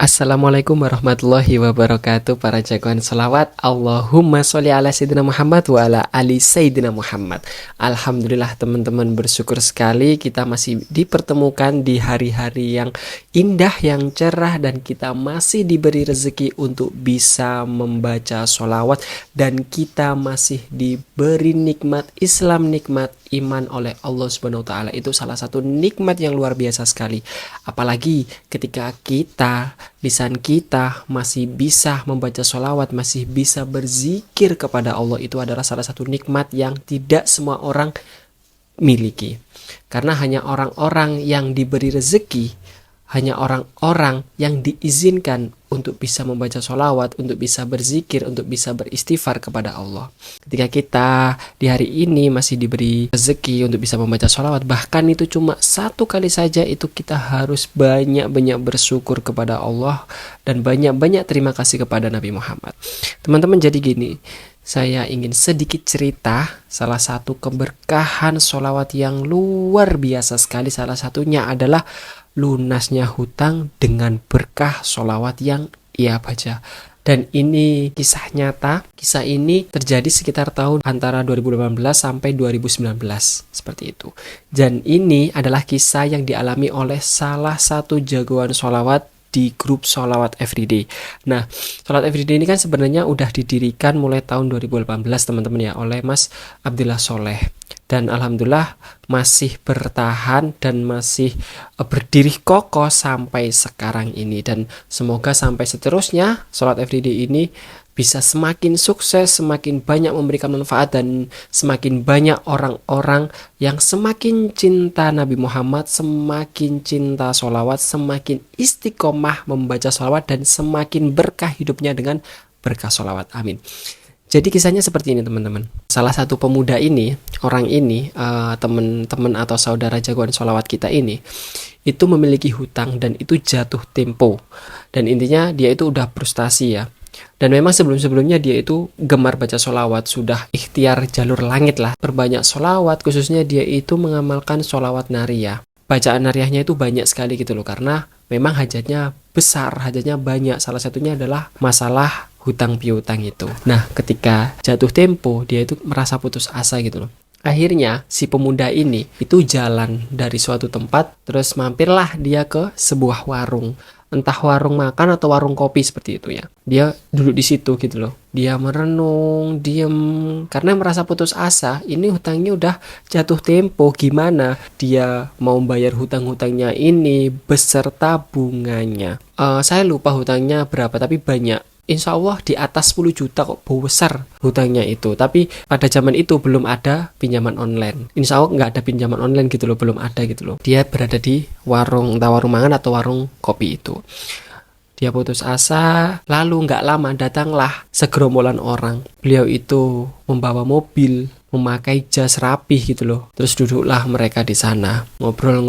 Assalamualaikum warahmatullahi wabarakatuh. Para jagoan selawat, Allahumma sholli ala Sayyidina Muhammad wa ala ali Sayyidina Muhammad. Alhamdulillah teman-teman, bersyukur sekali kita masih dipertemukan di hari-hari yang indah, yang cerah, dan kita masih diberi rezeki untuk bisa membaca sholawat, dan kita masih diberi nikmat Islam, nikmat iman oleh Allah Subhanahu wa taala. Itu salah satu nikmat yang luar biasa sekali. Apalagi ketika lisan kita masih bisa membaca sholawat, masih bisa berzikir kepada Allah, itu adalah salah satu nikmat yang tidak semua orang miliki. Karena hanya orang-orang yang diberi rezeki, hanya orang-orang yang diizinkan untuk bisa membaca sholawat, untuk bisa berzikir, untuk bisa beristighfar kepada Allah. Ketika kita di hari ini masih diberi rezeki untuk bisa membaca sholawat, bahkan itu cuma satu kali saja, itu kita harus banyak-banyak bersyukur kepada Allah dan banyak-banyak terima kasih kepada Nabi Muhammad. Teman-teman, jadi gini, saya ingin sedikit cerita salah satu keberkahan sholawat yang luar biasa sekali. Salah satunya adalah lunasnya hutang dengan berkah sholawat yang ia baca. Dan ini kisah nyata. Kisah ini terjadi sekitar tahun antara 2018 sampai 2019, seperti itu. Dan ini adalah kisah yang dialami oleh salah satu jagoan sholawat di grup Sholawat Everyday. Nah, Sholawat Everyday ini kan sebenarnya udah didirikan mulai tahun 2018 teman-teman ya, oleh Mas Abdillah Soleh. Dan alhamdulillah masih bertahan dan masih berdiri kokoh sampai sekarang ini. Dan semoga sampai seterusnya Sholawat Everyday ini bisa semakin sukses, semakin banyak memberikan manfaat, dan semakin banyak orang-orang yang semakin cinta Nabi Muhammad, semakin cinta sholawat, semakin istiqomah membaca sholawat, dan semakin berkah hidupnya dengan berkah sholawat. Amin. Jadi kisahnya seperti ini teman-teman. Salah satu pemuda ini, orang ini, teman-teman atau saudara jagoan sholawat kita ini, itu memiliki hutang dan itu jatuh tempo. Dan intinya dia itu udah frustasi ya. Dan memang sebelum-sebelumnya dia itu gemar baca sholawat, sudah ikhtiar jalur langit lah, perbanyak sholawat, khususnya dia itu mengamalkan sholawat nariyah. Bacaan nariyahnya itu banyak sekali gitu loh, karena memang hajatnya besar, hajatnya banyak. Salah satunya adalah masalah hutang piutang itu. Nah, ketika jatuh tempo, dia itu merasa putus asa gitu loh. Akhirnya si pemuda ini itu jalan dari suatu tempat, terus mampirlah dia ke sebuah warung. Entah warung makan atau warung kopi seperti itu ya. Dia duduk di situ gitu loh. Dia merenung, diem, karena merasa putus asa. Ini hutangnya udah jatuh tempo, gimana dia mau bayar hutang-hutangnya ini beserta bunganya. Saya lupa hutangnya berapa, tapi banyak. Insya Allah di atas 10 juta kok, besar hutangnya itu. Tapi pada zaman itu belum ada pinjaman online. Insya Allah nggak ada pinjaman online gitu loh, belum ada gitu loh. Dia berada di warung, entah warung mangan atau warung kopi itu. Dia putus asa, lalu nggak lama datanglah segerombolan orang. Beliau itu membawa mobil, memakai jas rapih gitu loh. Terus duduklah mereka di sana, ngobrol.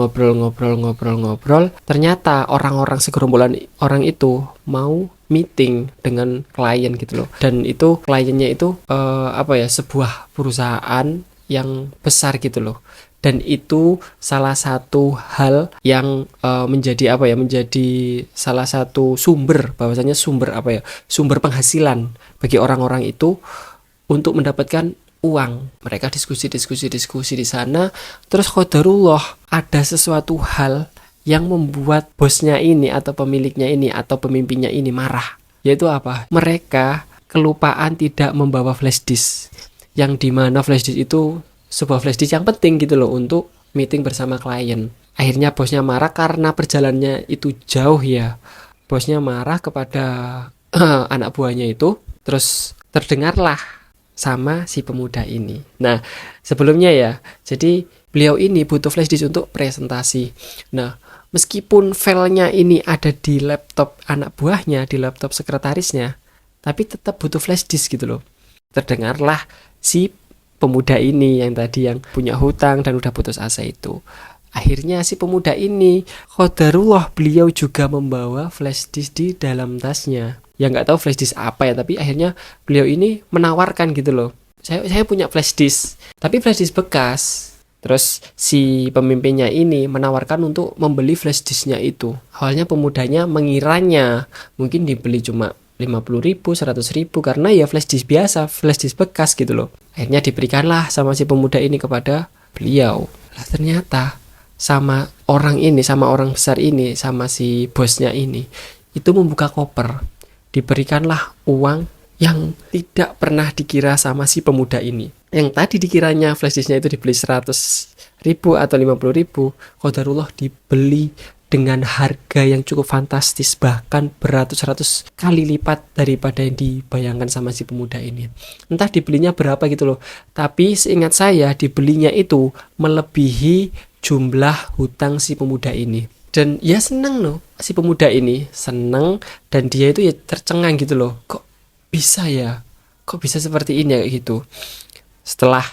Ternyata orang-orang segerombolan orang itu mau meeting dengan klien gitu loh. Dan itu kliennya itu sebuah perusahaan yang besar gitu loh. Dan itu salah satu hal yang menjadi salah satu sumber, bahwasanya sumber penghasilan bagi orang-orang itu untuk mendapatkan uang. Mereka diskusi di sana. Terus qadarullah, ada sesuatu hal yang membuat bosnya ini atau pemiliknya ini atau pemimpinnya ini marah. Yaitu apa? Mereka kelupaan tidak membawa flash disk, yang dimana flash disk itu sebuah flash disk yang penting gitu loh untuk meeting bersama klien. Akhirnya bosnya marah karena perjalanannya itu jauh ya. Bosnya marah kepada anak buahnya itu. Terus terdengarlah sama si pemuda ini. Nah, sebelumnya ya, jadi beliau ini butuh flash disk untuk presentasi. Nah, meskipun filenya ini ada di laptop anak buahnya, di laptop sekretarisnya, tapi tetap butuh flash disk gitu loh. Terdengarlah si pemuda ini yang tadi yang punya hutang dan udah putus asa itu. Akhirnya si pemuda ini, qadarullah, beliau juga membawa flash disk di dalam tasnya. Ya nggak tahu flash disk apa ya, tapi akhirnya beliau ini menawarkan gitu loh. Saya punya flash disk, tapi flash disk bekas. Terus si pemimpinnya ini menawarkan untuk membeli flash disknya itu. Awalnya pemudanya mengiranya mungkin dibeli cuma 50.000, 100.000 karena ya flash disk biasa, flash disk bekas gitu loh. Akhirnya diberikanlah sama si pemuda ini kepada beliau. Lah ternyata sama orang ini, sama orang besar ini, sama si bosnya ini, itu membuka koper. Diberikanlah uang yang tidak pernah dikira sama si pemuda ini. Yang tadi dikiranya flash disknya itu dibeli 100.000 atau 50.000, qadarullah dibeli dengan harga yang cukup fantastis, bahkan beratus-ratus kali lipat daripada yang dibayangkan sama si pemuda ini. Entah dibelinya berapa gitu loh, tapi seingat saya dibelinya itu melebihi jumlah hutang si pemuda ini. Dan ya seneng loh, si pemuda ini seneng, dan dia itu ya tercengang gitu loh, kok bisa ya, kok bisa seperti ini ya kayak gitu. Setelah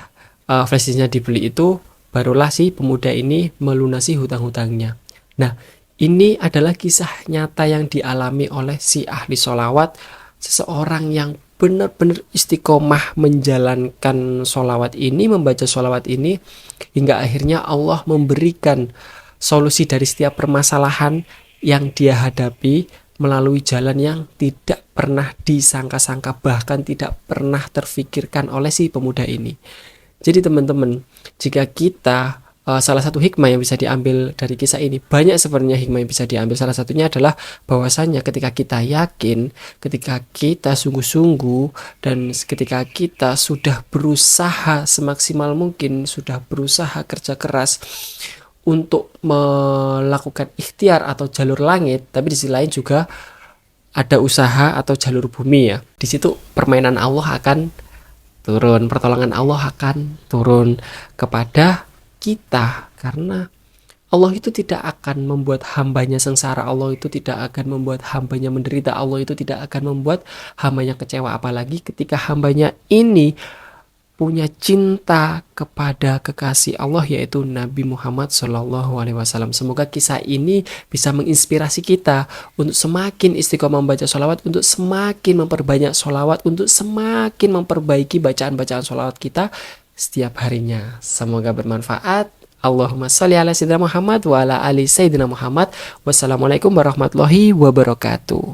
flash disknya dibeli itu, barulah si pemuda ini melunasi hutang-hutangnya. Nah, ini adalah kisah nyata yang dialami oleh si ahli sholawat, seseorang yang benar-benar istiqomah menjalankan sholawat ini, membaca sholawat ini, hingga akhirnya Allah memberikan solusi dari setiap permasalahan yang dia hadapi melalui jalan yang tidak pernah disangka-sangka, bahkan tidak pernah terfikirkan oleh si pemuda ini. Jadi teman-teman, jika kita salah satu hikmah yang bisa diambil dari kisah ini, banyak sebenarnya hikmah yang bisa diambil. Salah satunya adalah bahwasannya ketika kita yakin, ketika kita sungguh-sungguh, dan ketika kita sudah berusaha semaksimal mungkin, sudah berusaha kerja keras untuk melakukan ikhtiar atau jalur langit, tapi di sisi lain juga ada usaha atau jalur bumi ya. Di situ permainan Allah akan turun, pertolongan Allah akan turun kepada kita, karena Allah itu tidak akan membuat hambanya sengsara, Allah itu tidak akan membuat hambanya menderita, Allah itu tidak akan membuat hambanya kecewa, apalagi ketika hambanya ini punya cinta kepada kekasih Allah, yaitu Nabi Muhammad SAW. Semoga kisah ini bisa menginspirasi kita untuk semakin istiqomah membaca sholawat, untuk semakin memperbanyak sholawat, untuk semakin memperbaiki bacaan-bacaan sholawat kita setiap harinya. Semoga bermanfaat. Allahumma sholli ala sayyidina Muhammad wa ala ali sayyidina Muhammad. Wassalamualaikum warahmatullahi wabarakatuh.